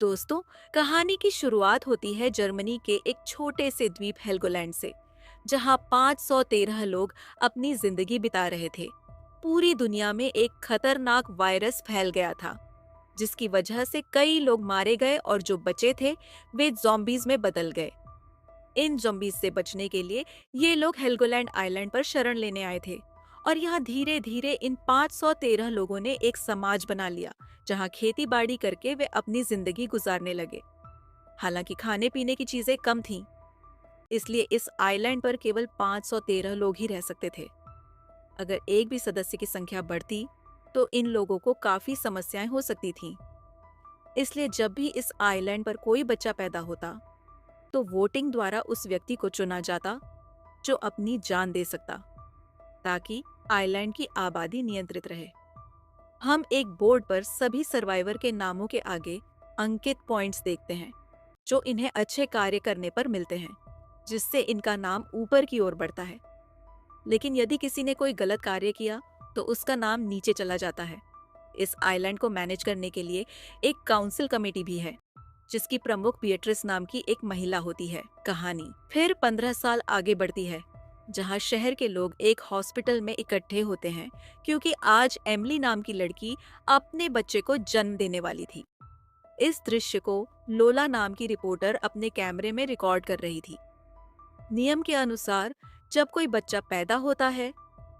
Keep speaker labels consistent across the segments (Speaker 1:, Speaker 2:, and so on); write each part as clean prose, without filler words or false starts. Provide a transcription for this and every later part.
Speaker 1: दोस्तों, कहानी की शुरुआत होती है जर्मनी के एक छोटे से द्वीप हेल्गोलैंड से, जहां 513 लोग अपनी जिंदगी बिता रहे थे। पूरी दुनिया में एक खतरनाक वायरस फैल गया था, जिसकी वजह से कई लोग मारे गए और जो बचे थे वे ज़ॉम्बीज में बदल गए। इन ज़ॉम्बीज से बचने के लिए ये लोग हेल्गोलैंड आइलैंड पर शरण लेने आए थे। और यहाँ धीरे धीरे इन 513 लोगों ने एक समाज बना लिया, जहाँ खेती बाड़ी करके वे अपनी जिंदगी गुजारने लगे। हालांकि खाने पीने की चीजें कम थीं, इसलिए इस आइलैंड पर केवल 513 लोग ही रह सकते थे। अगर एक भी सदस्य की संख्या बढ़ती, तो इन लोगों को काफी समस्याएं हो सकती थीं। इसलिए जब भी इस आइलैंड पर कोई बच्चा पैदा होता, तो वोटिंग द्वारा उस व्यक्ति को चुना जाता जो अपनी जान दे सकता, ताकि आइलैंड की आबादी नियंत्रित रहे। हम एक बोर्ड पर सभी सर्वाइवर के नामों के आगे अंकित पॉइंट्स देखते हैं, जो इन्हें अच्छे कार्य करने पर मिलते हैं, जिससे इनका नाम ऊपर की ओर बढ़ता है। लेकिन यदि किसी ने कोई गलत कार्य किया, तो उसका नाम नीचे चला जाता है। इस आइलैंड को मैनेज करने के लिए एक काउंसिल कमेटी भी है, जिसकी प्रमुख बिएट्रिस नाम की एक महिला होती है। कहानी फिर 15 साल आगे बढ़ती है, जहां शहर के लोग एक हॉस्पिटल में इकट्ठे होते हैं, क्योंकि आज एमिली नाम की लड़की अपने बच्चे को जन्म देने वाली थी। इस दृश्य को लोला नाम की रिपोर्टर अपने कैमरे में रिकॉर्ड कर रही थी। नियम के अनुसार जब कोई बच्चा पैदा होता है,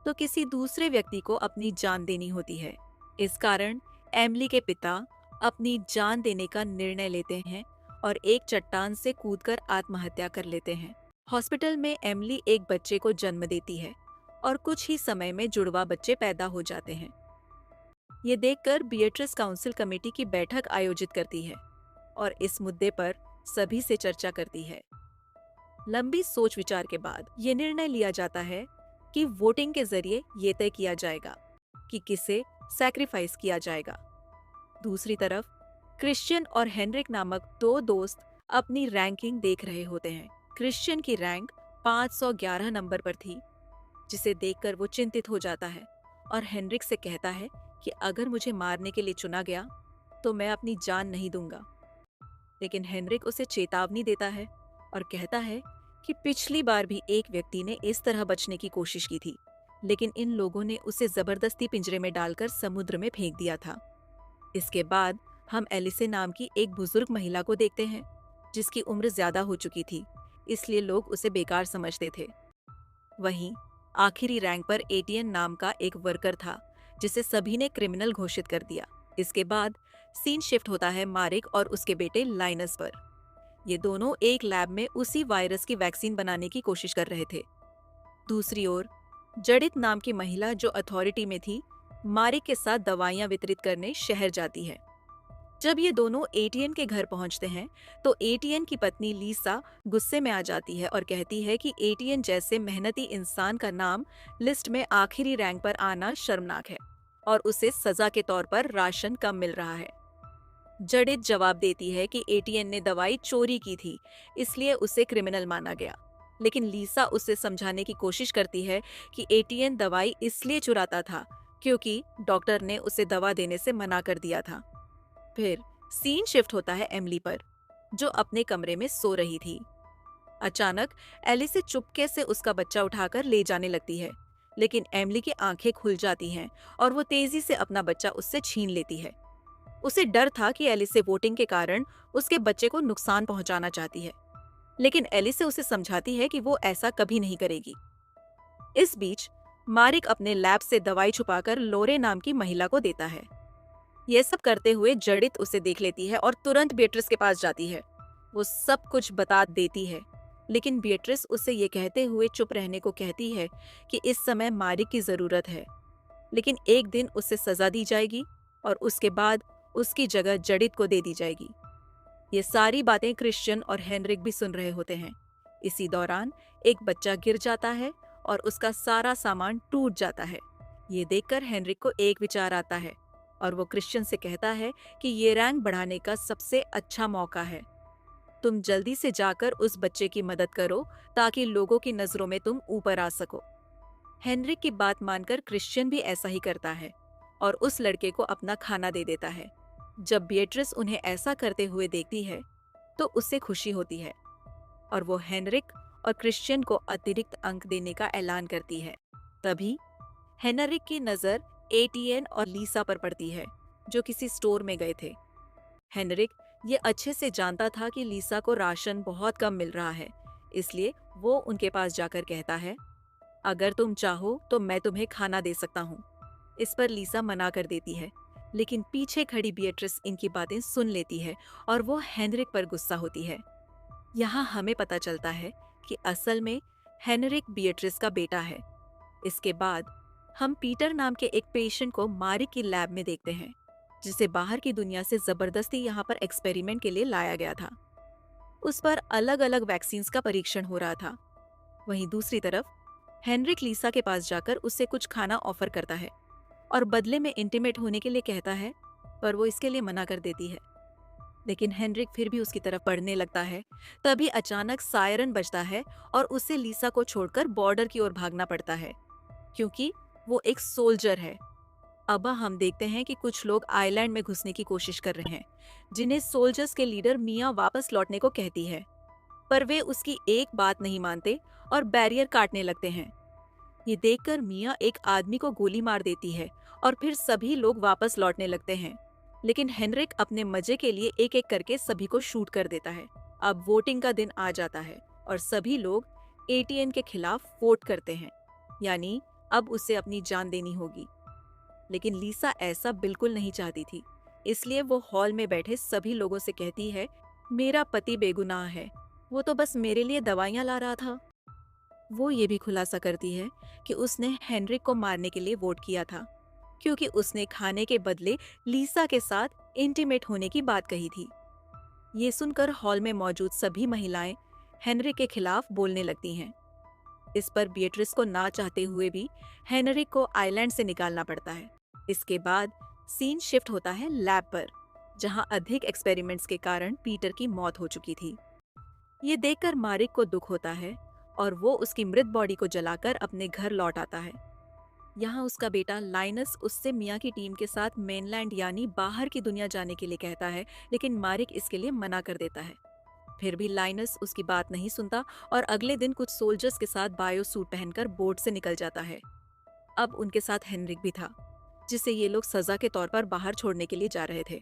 Speaker 1: तो किसी दूसरे व्यक्ति को अपनी जान देनी होती है। इस कारण एमिली के पिता अपनी जान देने का निर्णय लेते हैं और एक चट्टान से कूदकर आत्महत्या कर लेते हैं। हॉस्पिटल में एमिली एक बच्चे को जन्म देती है और कुछ ही समय में जुड़वा बच्चे पैदा हो जाते हैं। ये देखकर बिएट्रिस काउंसिल कमेटी की बैठक आयोजित करती है और इस मुद्दे पर सभी से चर्चा करती है। लंबी सोच विचार के बाद ये निर्णय लिया जाता है कि वोटिंग के जरिए ये तय किया जाएगा कि किसे सैक्रिफाइस किया जाएगा। दूसरी तरफ क्रिश्चियन और हेनरिक नामक दो दोस्त अपनी रैंकिंग देख रहे होते हैं। क्रिश्चियन की रैंक 511 नंबर पर थी, जिसे देखकर वो चिंतित हो जाता है और हेनरिक से कहता है कि अगर मुझे मारने के लिए चुना गया, तो मैं अपनी जान नहीं दूंगा। लेकिन हेनरिक उसे चेतावनी देता है और कहता है कि पिछली बार भी एक व्यक्ति ने इस तरह बचने की कोशिश की थी, लेकिन इन लोगों ने उसे जबरदस्ती पिंजरे में डालकर समुद्र में फेंक दिया था। इसके बाद हम एलिसे नाम की एक बुजुर्ग महिला को देखते हैं, जिसकी उम्र ज्यादा हो चुकी थी, इसलिए लोग उसे बेकार समझते थे। वहीं आखिरी रैंक पर एटीएन नाम का एक वर्कर था, जिसे सभी ने क्रिमिनल घोषित कर दिया। इसके बाद सीन शिफ्ट होता है मारिक और उसके बेटे लाइनस पर। ये दोनों एक लैब में उसी वायरस की वैक्सीन बनाने की कोशिश कर रहे थे। दूसरी ओर जडित नाम की महिला, जो अथॉरिटी में थी, मारिक के साथ दवाइयां वितरित करने शहर जाती है। जब ये दोनों एटीएन के घर पहुंचते हैं, तो एटीएन की पत्नी लीसा गुस्से में आ जाती है और कहती है कि एटीएन जैसे मेहनती इंसान का नाम लिस्ट में आखिरी रैंक पर आना शर्मनाक है और उसे सजा के तौर पर राशन कम मिल रहा है। जडित जवाब देती है कि एटीएन ने दवाई चोरी की थी, इसलिए उसे क्रिमिनल माना गया। लेकिन लीसा उसे समझाने की कोशिश करती है कि एटीएन दवाई इसलिए चुराता था क्योंकि डॉक्टर ने उसे दवा देने से मना कर दिया था। फिर सीन शिफ्ट होता है एमिली पर, जो अपने कमरे में सो रही थी। अचानक एलिसे चुपके से उसका बच्चा उठाकर ले जाने लगती है, लेकिन एमिली की आंखें खुल जाती हैं और वो तेजी से अपना बच्चा उससे छीन लेती है। उसे डर था कि एलिसे वोटिंग के कारण उसके बच्चे को नुकसान पहुंचाना चाहती है, लेकिन एलिसे उसे समझाती है कि वो ऐसा कभी नहीं करेगी। इस बीच मारिक अपने लैब से दवाई छुपाकर लोरे नाम की महिला को देता है। यह सब करते हुए जडित उसे देख लेती है और तुरंत बिएट्रिस के पास जाती है। वो सब कुछ बता देती है, लेकिन बिएट्रिस उसे ये कहते हुए चुप रहने को कहती है कि इस समय मारिक की जरूरत है, लेकिन एक दिन उसे सजा दी जाएगी और उसके बाद उसकी जगह जडित को दे दी जाएगी। ये सारी बातें क्रिश्चियन और हेनरिक भी सुन रहे होते हैं। इसी दौरान एक बच्चा गिर जाता है और उसका सारा सामान टूट जाता है। ये देखकर हेनरिक को एक विचार आता है और वो क्रिश्चियन से कहता है कि ये रैंक बढ़ाने का सबसे अच्छा मौका है। तुम जल्दी से जाकर उस बच्चे की मदद करो, ताकि लोगों की नजरों में तुम ऊपर आ सको। हेनरिक की बात मानकर क्रिश्चियन भी ऐसा ही करता है और उस लड़के को अपना खाना दे देता है। जब बिएट्रिस उन्हें ऐसा करते हुए देखती है तो उसे खुशी होती है और वो हेनरिक और क्रिश्चियन को अतिरिक्त अंक देने का ऐलान करती है। तभी हेनरिक की नज़र एटीएन और लीसा पर पड़ती है, जो किसी स्टोर में गए थे। हेनरिक ये अच्छे से जानता था कि लीसा को राशन बहुत कम मिल रहा है, इसलिए वो उनके पास जाकर कहता है, अगर तुम चाहो तो मैं तुम्हें खाना दे सकता हूँ। इस पर लीसा मना कर देती है, लेकिन पीछे खड़ी बिएट्रिस इनकी बातें सुन लेती है और वो हेनरिक पर गुस्सा होती है। यहाँ हमें पता चलता है कि असल में हेनरिक बिएट्रिस का बेटा है। इसके बाद हम पीटर नाम के एक पेशेंट को मारिक की लैब में देखते हैं, जिसे बाहर की दुनिया से जबरदस्ती यहाँ पर एक्सपेरिमेंट के लिए लाया गया था। उस पर अलग अलग वैक्सीन्स का परीक्षण हो रहा था। वहीं दूसरी तरफ हेनरिक लीसा के पास जाकर उसे कुछ खाना ऑफर करता है और बदले में इंटीमेट होने के लिए कहता है, पर वो इसके लिए मना कर देती है। लेकिन हेनरिक फिर भी उसकी तरफ बढ़ने लगता है। तभी अचानक सायरन बजता है और उसे लीसा को छोड़कर बॉर्डर की ओर भागना पड़ता है, क्योंकि वो एक सोल्जर है। अब हम देखते हैं कि कुछ लोग आइलैंड में घुसने की कोशिश कर रहे हैं, जिन्हें सोल्जर्स के लीडर मिया वापस लौटने को कहती है, पर वे उसकी एक बात नहीं मानते और बैरियर काटने लगते हैं। ये देखकर मिया एक आदमी को गोली मार देती है और फिर सभी लोग वापस लौटने लगते हैं। लेकिन हेनरिक अपने मजे के लिए एक एक करके सभी को शूट कर देता है। अब वोटिंग का दिन आ जाता है और सभी लोग एटीएन के खिलाफ वोट करते हैं, यानी अब उसे अपनी जान देनी होगी। लेकिन लीसा ऐसा बिल्कुल नहीं चाहती थी, इसलिए वो हॉल में बैठे सभी लोगों से कहती है, मेरा पति बेगुनाह है, वो तो बस मेरे लिए दवाइयाँ ला रहा था। वो ये भी खुलासा करती है कि उसने हेनरिक को मारने के लिए वोट किया था, क्योंकि उसने खाने के बदले लीसा के साथ इंटीमेट होने की बात कही थी। ये सुनकर हॉल में मौजूद सभी महिलाएं हेनरिक के खिलाफ बोलने लगती हैं। इस पर बिएट्रिस को ना चाहते हुए भी हेनरिक को आइलैंड से निकालना पड़ता है। इसके बाद सीन शिफ्ट होता है लैब पर, जहां अधिक एक्सपेरिमेंट्स के कारण पीटर की मौत हो चुकी थी। ये देखकर मारिक को दुख होता है और वो उसकी मृत बॉडी को जलाकर अपने घर लौट आता है। यहाँ उसका बेटा लाइनस उससे मिया की टीम के साथ मेनलैंड यानी बाहर की दुनिया जाने के लिए कहता है, लेकिन मारिक इसके लिए मना कर देता है। फिर भी लाइनस उसकी बात नहीं सुनता और अगले दिन कुछ सोल्जर्स के साथ बायो सूट पहनकर बोट से निकल जाता है। अब उनके साथ हेनरिक भी था, जिसे ये लोग सजा के तौर पर बाहर छोड़ने के लिए जा रहे थे।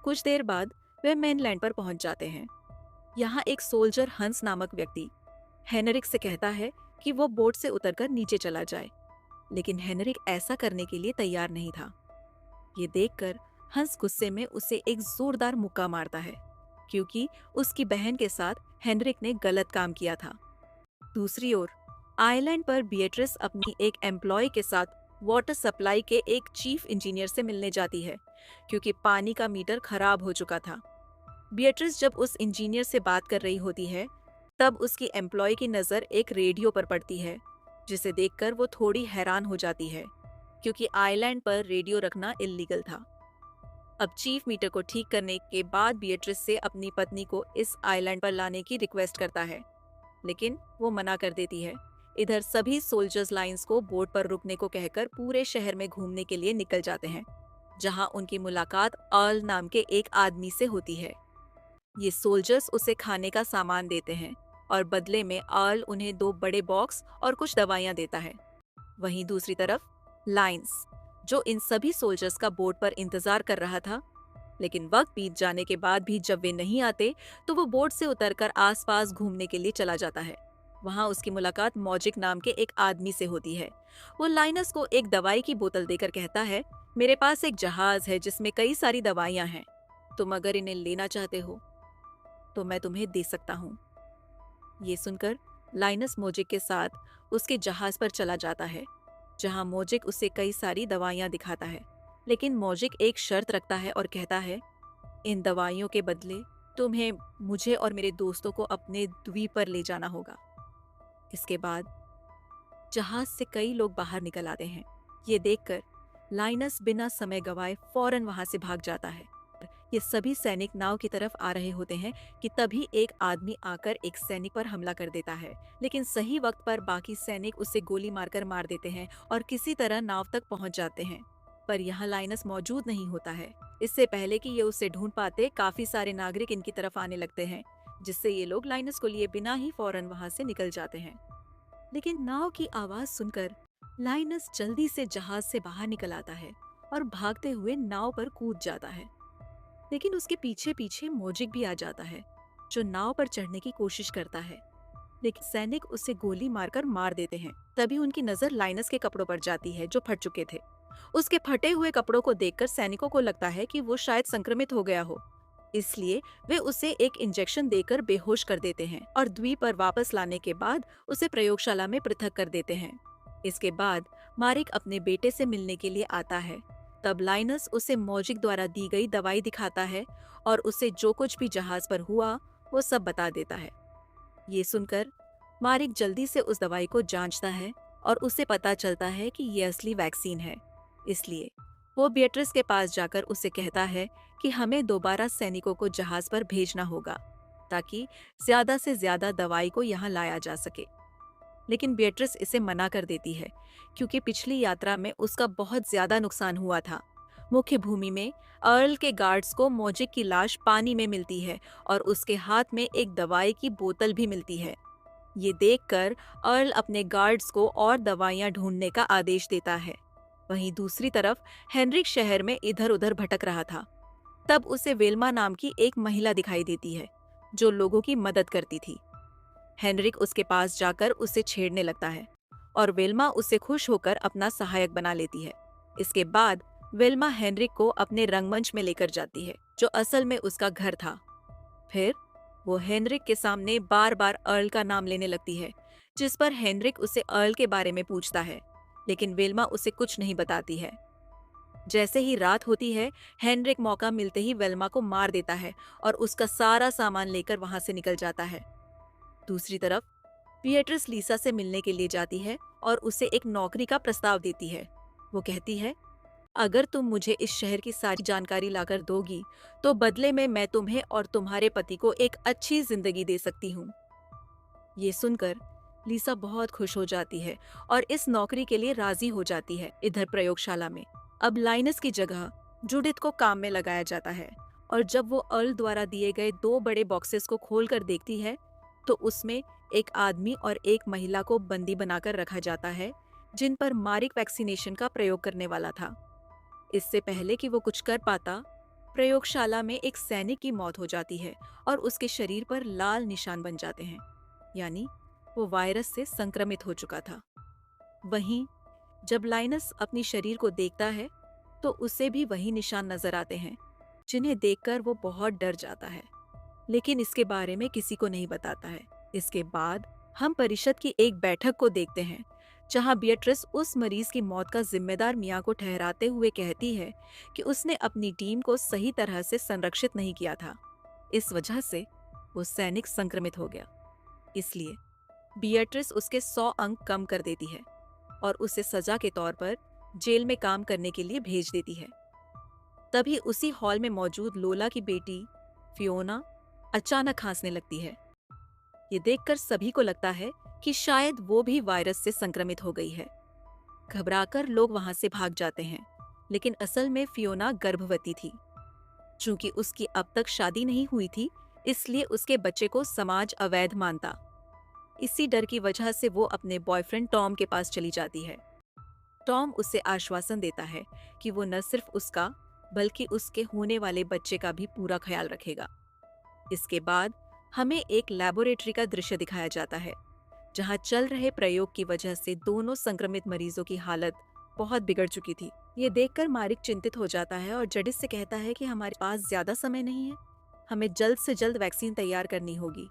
Speaker 1: कुछ देर बाद वे मेनलैंड पर पहुंच जाते हैं। यहाँ एक सोल्जर हंस नामक व्यक्ति हेनरिक से कहता है कि वो बोट से उतरकर नीचे चला जाए, लेकिन हेनरिक ऐसा करने के लिए तैयार नहीं था। ये देखकर हंस गुस्से में उसे एक जोरदार मुक्का मारता है, क्योंकि उसकी बहन के साथ हेनरिक ने गलत काम किया था। दूसरी ओर आइलैंड पर बिएट्रिस अपनी एक एम्प्लॉय के साथ वाटर सप्लाई के एक चीफ इंजीनियर से मिलने जाती है, क्योंकि पानी का मीटर खराब हो चुका था। बिएट्रिस जब उस इंजीनियर से बात कर रही होती है, तब उसकी एम्प्लॉय की नज़र एक रेडियो पर पड़ती है, जिसे देखकर वो थोड़ी हैरान हो जाती है, क्योंकि आइलैंड पर रेडियो रखना इल्लीगल था। अब चीफ मीटर को ठीक करने के बाद बिएट्रिस से अपनी पत्नी को इस आइलैंड पर लाने की रिक्वेस्ट करता है, लेकिन वो मना कर देती है। इधर सभी सोल्जर्स लाइंस को बोट पर रुकने को कहकर पूरे शहर में घूमने के लिए निकल जाते हैं, जहां उनकी मुलाकात अर्ल नाम के एक आदमी से होती है। ये सोल्जर्स उसे खाने का सामान देते हैं और बदले में अर्ल उन्हें 2 बड़े बॉक्स और कुछ दवाइयां देता है। वहीं दूसरी तरफ लाइंस, जो इन सभी सोल्जर्स का बोट पर इंतजार कर रहा था, लेकिन वक्त बीत जाने के बाद भी जब वे नहीं आते तो वो बोट से उतरकर आसपास घूमने के लिए चला जाता है। वहां उसकी मुलाकात मॉजिक नाम के एक आदमी से होती है। वो लाइनस को एक दवाई की बोतल देकर कहता है, मेरे पास एक जहाज है जिसमें कई सारी दवाइयां हैं, तुम अगर इन्हें लेना चाहते हो तो मैं तुम्हें दे सकता हूँ। ये सुनकर लाइनस मोजिक के साथ उसके जहाज पर चला जाता है, जहां मोजिक उसे कई सारी दवाइयां दिखाता है। लेकिन मोजिक एक शर्त रखता है और कहता है, इन दवाइयों के बदले तुम्हें मुझे और मेरे दोस्तों को अपने द्वीप पर ले जाना होगा। इसके बाद जहाज से कई लोग बाहर निकल आते हैं। ये देखकर लाइनस बिना समय गवाए फौरन वहां से भाग जाता है। ये सभी सैनिक नाव की तरफ आ रहे होते हैं कि तभी एक आदमी आकर एक सैनिक पर हमला कर देता है, लेकिन सही वक्त पर बाकी सैनिक उसे गोली मारकर मार देते हैं और किसी तरह नाव तक पहुंच जाते हैं। पर यहाँ लाइनस मौजूद नहीं होता है। इससे पहले कि ये उसे ढूंढ पाते, काफी सारे नागरिक इनकी तरफ आने लगते हैं, जिससे ये लोग लाइनस को लिए बिना ही फौरन वहां से निकल जाते हैं। लेकिन नाव की आवाज सुनकर लाइनस जल्दी से जहाज से बाहर निकल आता है और भागते हुए नाव पर कूद जाता है। लेकिन उसके पीछे पीछे मोजिक भी आ जाता है, जो नाव पर चढ़ने की कोशिश करता है, लेकिन सैनिक उसे गोली मारकर मार देते हैं। तभी उनकी नजर लाइनस के कपड़ों पर जाती है, जो फट चुके थे। उसके फटे हुए कपड़ों को देखकर सैनिकों को लगता है कि वो शायद संक्रमित हो गया हो, इसलिए वे उसे एक इंजेक्शन देकर बेहोश कर देते हैं और द्वीप पर वापस लाने के बाद उसे प्रयोगशाला में पृथक कर देते हैं। इसके बाद मारिक अपने बेटे से मिलने के लिए आता है। तब लाइनस उसे मौजिक द्वारा दी गई दवाई दिखाता है और उसे जो कुछ भी जहाज पर हुआ वो सब बता देता है। ये सुनकर मारिक जल्दी से उस दवाई को जांचता है और उसे पता चलता है कि ये असली वैक्सीन है। इसलिए वो बिएट्रिस के पास जाकर उसे कहता है कि हमें दोबारा सैनिकों को जहाज पर भेजना होगा, ताकि ज्यादा से ज्यादा दवाई को यहाँ लाया जा सके। लेकिन बिएट्रिस इसे मना कर देती है, क्योंकि पिछली यात्रा में उसका बहुत ज्यादा नुकसान हुआ था। मुख्य भूमि में अर्ल के गार्ड्स को मौजिक की लाश पानी में मिलती है और उसके हाथ में एक दवाई की बोतल भी मिलती है। ये देखकर अर्ल अपने गार्ड्स को और दवाइयां ढूंढने का आदेश देता है। वहीं दूसरी तरफ हेनरिक शहर में इधर उधर भटक रहा था। तब उसे वेल्मा नाम की एक महिला दिखाई देती है, जो लोगों की मदद करती थी। हेनरिक उसके पास जाकर उसे छेड़ने लगता है और वेल्मा उसे खुश होकर अपना सहायक बना लेती है। इसके बाद वेल्मा हेनरिक को अपने रंगमंच में लेकर जाती है, जो असल में उसका घर था। फिर वो हेनरिक के सामने बार बार अर्ल का नाम लेने लगती है, जिस पर हेनरिक उसे अर्ल के बारे में पूछता है, लेकिन वेल्मा उसे कुछ नहीं बताती है। जैसे ही रात होती है, हेनरिक मौका मिलते ही वेल्मा को मार देता है और उसका सारा सामान लेकर वहां से निकल जाता है। दूसरी तरफ बिएट्रिस लीसा से मिलने के लिए जाती है और उसे एक नौकरी का प्रस्ताव देती है। वो कहती है, अगर तुम मुझे इस शहर की सारी जानकारी लाकर दोगी, तो बदले में मैं तुम्हें और तुम्हारे पति को एक अच्छी जिंदगी दे सकती हूँ। ये सुनकर लीसा बहुत खुश हो जाती है और इस नौकरी के लिए राजी हो जाती है। इधर प्रयोगशाला में अब लाइनस की जगह जूडिथ को काम में लगाया जाता है और जब वो अर्ल द्वारा दिए गए 2 बड़े बॉक्सेस को खोलकर देखती है, तो उसमें एक आदमी और एक महिला को बंदी बनाकर रखा जाता है, जिन पर मारिक वैक्सीनेशन का प्रयोग करने वाला था। इससे पहले कि वो कुछ कर पाता, प्रयोगशाला में एक सैनिक की मौत हो जाती है और उसके शरीर पर लाल निशान बन जाते हैं, यानी वो वायरस से संक्रमित हो चुका था। वहीं जब लाइनस अपनी शरीर को देखता है, तो उसे भी वही निशान नजर आते हैं, जिन्हें देखकर वो बहुत डर जाता है, लेकिन इसके बारे में किसी को नहीं बताता है। इसके बाद हम परिषद की एक बैठक को देखते हैं, जहां बिएट्रिस उस मरीज की मौत का जिम्मेदार मिया को ठहराते हुए कहती है कि उसने अपनी टीम को सही तरह से संरक्षित नहीं किया था, इस वजह से वो सैनिक संक्रमित हो गया। इसलिए बिएट्रिस उसके 100 अंक कम कर देती है और उसे सजा के तौर पर जेल में काम करने के लिए भेज देती है। तभी उसी हॉल में मौजूद लोला की बेटी फियोना अचानक खांसने लगती है। ये देखकर सभी को लगता है कि शायद वो भी वायरस से संक्रमित हो गई है। घबराकर लोग वहां से भाग जाते हैं, लेकिन असल में फियोना गर्भवती थी। चूंकि उसकी अब तक शादी नहीं हुई थी, इसलिए उसके बच्चे को समाज अवैध मानता। इसी डर की वजह से वो अपने बॉयफ्रेंड टॉम के पास चली जाती है। टॉम उसे आश्वासन देता है कि वो न सिर्फ उसका बल्कि उसके होने वाले बच्चे का भी पूरा ख्याल रखेगा। इसके बाद हमें एक लैबोरेटरी का दृश्य दिखाया जाता है, जहां चल रहे प्रयोग की वजह से दोनों संक्रमित मरीजों की हालत बहुत बिगड़ चुकी थी। ये देखकर मारिक चिंतित हो जाता है और जडिस से कहता है कि हमारे पास ज्यादा समय नहीं है, हमें जल्द से जल्द वैक्सीन तैयार करनी होगी।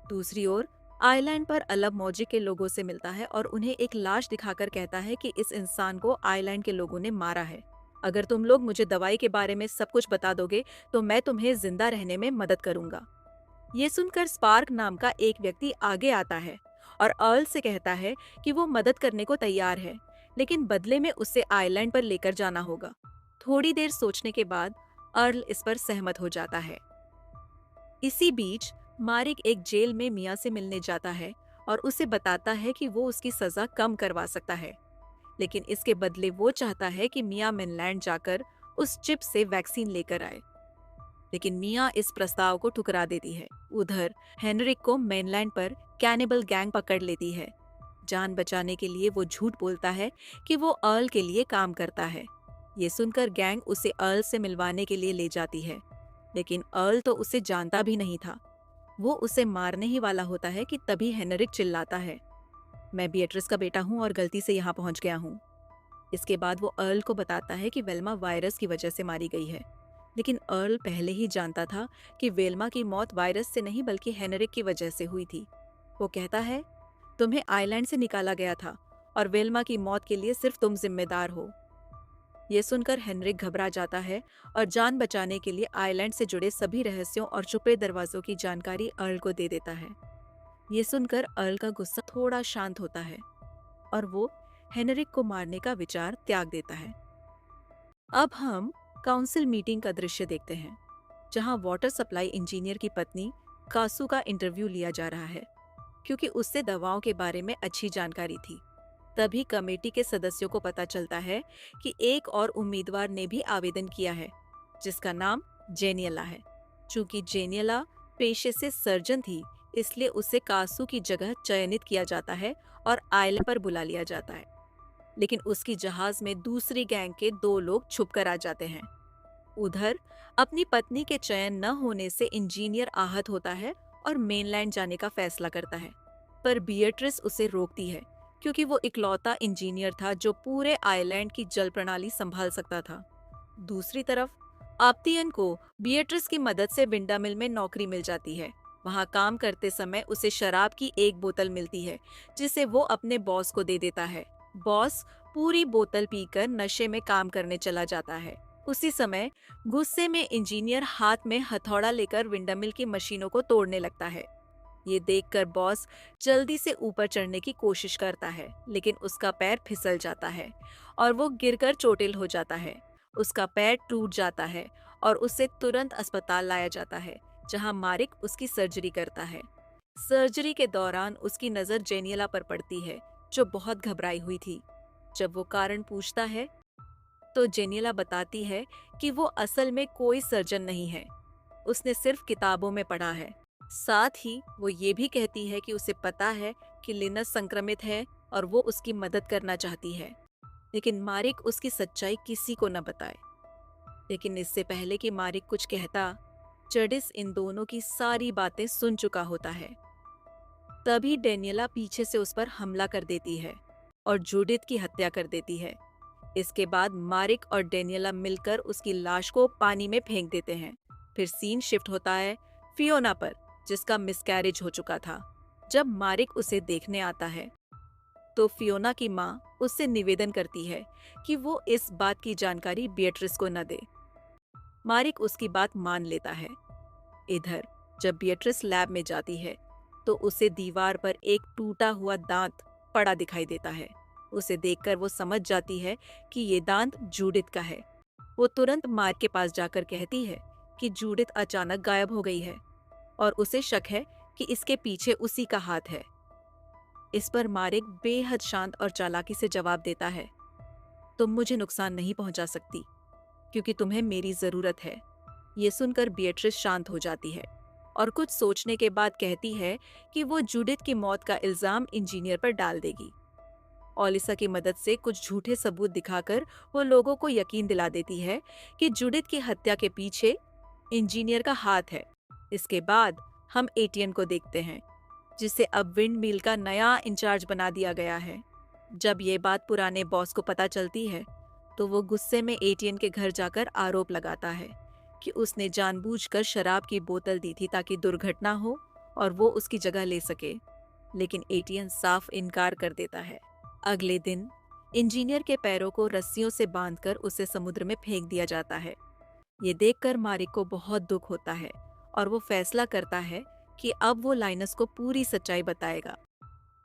Speaker 1: दूसरी ओर आइलैंड पर अलब मौजिक के लोगों से मिलता है और उन्हें एक लाश दिखाकर कहता है कि इस इंसान को आइलैंड के लोगों ने मारा है। अगर तुम लोग मुझे दवाई के बारे में सब कुछ बता दोगे, तो मैं तुम्हें जिंदा रहने में मदद करूंगा। ये सुनकर स्पार्क नाम का एक व्यक्ति आगे आता है और अर्ल से कहता है कि वो मदद करने को तैयार है, लेकिन बदले में उसे आइलैंड पर लेकर जाना होगा। थोड़ी देर सोचने के बाद अर्ल इस पर सहमत हो जाता है। इसी बीच मारिक एक जेल में मिया से मिलने जाता है और उसे बताता है कि वो उसकी सजा कम करवा सकता है। लेकिन इसके बदले वो चाहता है कि मिया मेनलैंड जाकर उस चिप से वैक्सीन लेकर आए। लेकिन मिया इस प्रस्ताव को ठुकरा देती है। उधर हेनरिक को मेनलैंड पर कैनिबल गैंग पकड़ लेती है। जान बचाने के लिए वो झूठ बोलता है कि वो अर्ल के लिए काम करता है। ये सुनकर गैंग उसे अर्ल से मिलवाने के लिए ले जाती है, लेकिन अर्ल तो उसे जानता भी नहीं था। वो उसे मारने ही वाला होता है कि तभी हेनरिक चिल्लाता है, मैं बिएट्रिस का बेटा हूँ और गलती से यहाँ पहुँच गया हूँ। इसके बाद वो अर्ल को बताता है कि वेल्मा वायरस की वजह से मारी गई है, लेकिन अर्ल पहले ही जानता था कि वेल्मा की मौत वायरस से नहीं बल्कि हेनरिक की वजह से हुई थी। वो कहता है, तुम्हें आइलैंड से निकाला गया था और वेल्मा की मौत के लिए सिर्फ तुम जिम्मेदार हो। ये सुनकर हेनरिक घबरा जाता है और जान बचाने के लिए आइलैंड से जुड़े सभी रहस्यों और छुपे दरवाजों की जानकारी अर्ल को दे देता है। ये सुनकर अर्ल का गुस्सा थोड़ा शांत होता है और वो हेनरिक को मारने का विचार त्याग देता है। अब हम काउंसिल मीटिंग का दृश्य देखते हैं, जहां वाटर सप्लाई इंजीनियर की पत्नी कासू का इंटरव्यू लिया जा रहा है, क्योंकि उससे दवाओं के बारे में अच्छी जानकारी थी। तभी कमेटी के सदस्यों को पता चलता है कि एक और उम्मीदवार ने भी आवेदन किया है, जिसका नाम जेनियला है। चूंकि जेनियला पेशे से सर्जन थी, इसलिए उसे कासू की जगह चयनित किया जाता है और आइलैंड पर बुला लिया जाता है। लेकिन उसकी जहाज में दूसरी गैंग के 2 लोग छुपकर आ जाते हैं। उधर अपनी पत्नी के चयन न होने से इंजीनियर आहत होता है और मेनलैंड जाने का फैसला करता है, पर बिएट्रिस उसे रोकती है, क्योंकि वो इकलौता इंजीनियर था जो पूरे आइलैंड की जल प्रणाली संभाल सकता था। दूसरी तरफ आप्तियन को बिएट्रिस की मदद से विंडामिल में नौकरी मिल जाती है। वहां काम करते समय उसे शराब की एक बोतल मिलती है, जिसे वो अपने बॉस को दे देता है। बॉस पूरी बोतल पीकर नशे में काम करने चला जाता है। उसी समय गुस्से में इंजीनियर हाथ में हथौड़ा लेकर विंडामिल की मशीनों को तोड़ने लगता है। ये देखकर बॉस जल्दी से ऊपर चढ़ने की कोशिश करता है, लेकिन उसका पैर फिसल जाता है और वो गिरकर चोटिल हो जाता है। उसका पैर टूट जाता है और उसे तुरंत अस्पताल लाया जाता है, जहां मारिक उसकी सर्जरी करता है। सर्जरी के दौरान उसकी नजर जेनियला पर पड़ती है, जो बहुत घबराई हुई थी। जब वो कारण पूछता है, तो जेनियला बताती है कि वो असल में कोई सर्जन नहीं है, उसने सिर्फ किताबों में पढ़ा है। साथ ही वो ये भी कहती है कि उसे पता है कि लिनस संक्रमित है और वो उसकी मदद करना चाहती है, लेकिन मारिक उसकी सच्चाई किसी को न बताए। लेकिन इससे पहले कि मारिक कुछ कहता, चडिस इन दोनों की सारी बातें सुन चुका होता है। तभी डेनियला पीछे से उस पर हमला कर देती है और जूडिथ की हत्या कर देती है। इसके बाद मारिक और डेनियला मिलकर उसकी लाश को पानी में फेंक देते हैं। फिर सीन शिफ्ट होता है फियोना पर, जिसका मिसकैरेज हो चुका था। जब मारिक उसे देखने आता है, तो फियोना की माँ उससे निवेदन करती है कि वो इस बात की जानकारी बिएट्रिस को न दे। मारिक उसकी बात मान लेता है। इधर जब बिएट्रिस लैब में जाती है, तो उसे दीवार पर एक टूटा हुआ दांत पड़ा दिखाई देता है। उसे देखकर वो समझ जाती है कि ये दांत जूडिथ का है। वो तुरंत मार्क के पास जाकर कहती है कि जूडिथ अचानक गायब हो गई है और उसे शक है कि इसके पीछे उसी का हाथ है। इस पर मारिक बेहद शांत और चालाकी से जवाब देता है, तुम मुझे नुकसान नहीं पहुंचा सकती, क्योंकि तुम्हें मेरी जरूरत है। ये सुनकर बिएट्रिस शांत हो जाती है और कुछ सोचने के बाद कहती है कि वो जूडिथ की मौत का इल्जाम इंजीनियर पर डाल देगी। ओलिसा की मदद से कुछ झूठे सबूत दिखाकर वो लोगों को यकीन दिला देती है कि जूडिथ की हत्या के पीछे इंजीनियर का हाथ है। इसके बाद हम एटियन को देखते हैं, जिसे अब विंड मिल का नया इंचार्ज बना दिया गया है। जब ये बात पुराने बॉस को पता चलती है, तो वो गुस्से में एटियन के घर जाकर आरोप लगाता है कि उसने जानबूझकर शराब की बोतल दी थी ताकि दुर्घटना हो और वो उसकी जगह ले सके। लेकिन एटियन साफ इनकार कर देता है। अगले दिन इंजीनियर के पैरों को रस्सियों से बांधकर उसे समुद्र में फेंक दिया जाता है। ये देखकर मारिक को बहुत दुख होता है और वो फैसला करता है कि अब वो लाइनस को पूरी सच्चाई बताएगा।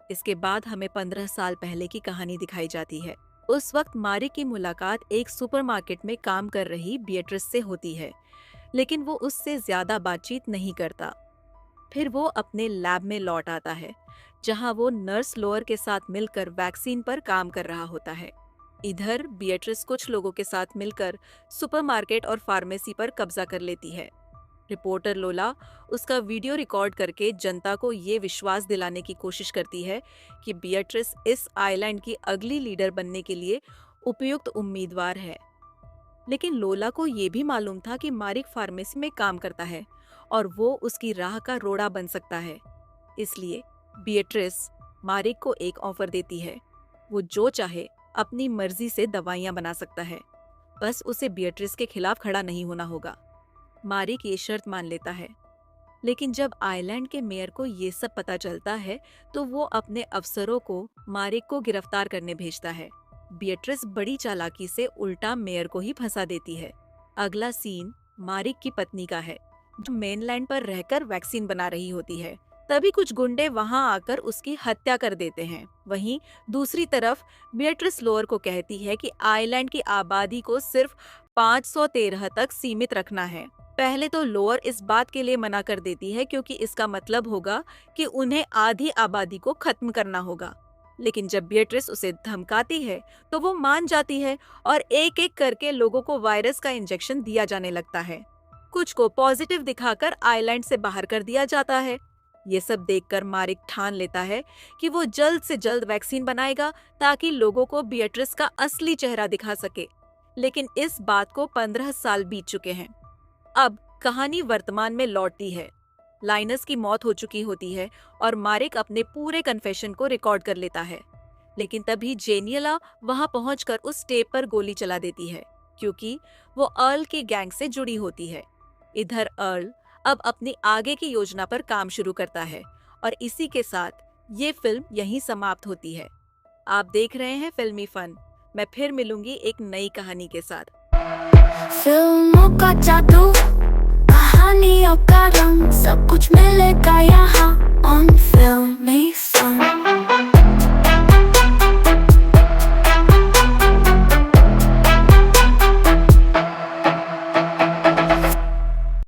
Speaker 1: इसके बाद हमें 15 साल पहले की कहानी दिखाई जाती है। उस वक्त मारिक की मुलाकात एक सुपरमार्केट में काम कर रही बिएट्रिस से होती है, लेकिन वो उससे ज्यादा बातचीत नहीं करता। फिर वो अपने लैब में लौट आता है, जहां वो नर्स लोअर के साथ मिलकर वैक्सीन पर काम कर रहा होता है। इधर बिएट्रिस कुछ लोगों के साथ मिलकर सुपरमार्केट और फार्मेसी पर कब्जा कर लेती है। रिपोर्टर लोला उसका वीडियो रिकॉर्ड करके जनता को ये विश्वास दिलाने की कोशिश करती है कि बिएट्रिस इस आइलैंड की अगली लीडर बनने के लिए उपयुक्त उम्मीदवार है। लेकिन लोला को ये भी मालूम था कि मारिक फार्मेसी में काम करता है और वो उसकी राह का रोड़ा बन सकता है। इसलिए बिएट्रिस मारिक को एक ऑफर देती है। वो जो चाहे अपनी मर्जी से दवाइयां बना सकता है, बस उसे बिएट्रिस के खिलाफ खड़ा नहीं होना होगा। मारिक ये शर्त मान लेता है। लेकिन जब आइलैंड के मेयर को ये सब पता चलता है तो वो अपने अफसरों को मारिक को गिरफ्तार करने भेजता है। बिएट्रिस बड़ी चालाकी से उल्टा मेयर को ही फंसा देती है। अगला सीन मारिक की पत्नी का है, जो मेनलैंड पर रहकर वैक्सीन बना रही होती है। तभी कुछ गुंडे वहां आकर उसकी हत्या कर देते हैं। वहीं दूसरी तरफ बिएट्रिस लोअर को कहती है कि आइलैंड की आबादी को सिर्फ 513 तक सीमित रखना है। पहले तो लोअर इस बात के लिए मना कर देती है क्योंकि इसका मतलब होगा कि उन्हें आधी आबादी को खत्म करना होगा। लेकिन जब बिएट्रिस उसे धमकाती है तो वो मान जाती है और एक एक करके लोगों को वायरस का इंजेक्शन दिया जाने लगता है। कुछ को पॉजिटिव दिखाकर आइलैंड से बाहर कर दिया जाता है। ये सब देखकर मारिक ठान लेता है कि वो जल्द से जल्द वैक्सीन बनाएगा ताकि लोगों को बिएट्रिस का असली चेहरा दिखा सके। लेकिन इस बात को 15 साल बीत चुके हैं। अब कहानी वर्तमान में लौटती है। लाइनस की मौत हो चुकी होती है और मारिक अपने पूरे कन्फेशन को रिकॉर्ड कर लेता है। लेकिन तभी जेनियला वहां पहुंचकर उस टेप पर गोली चला देती है, क्योंकि वो अर्ल की गैंग से जुड़ी होती है। इधर अर्ल अब अपनी आगे की योजना पर काम शुरू करता है और इसी के साथ ये फिल्म यहीं समाप्त होती है। आप देख रहे हैं फिल्मी फन। मैं फिर मिलूंगी एक नई कहानी के साथ।
Speaker 2: फिल्मों का जादू, कहानियों का रंग, सब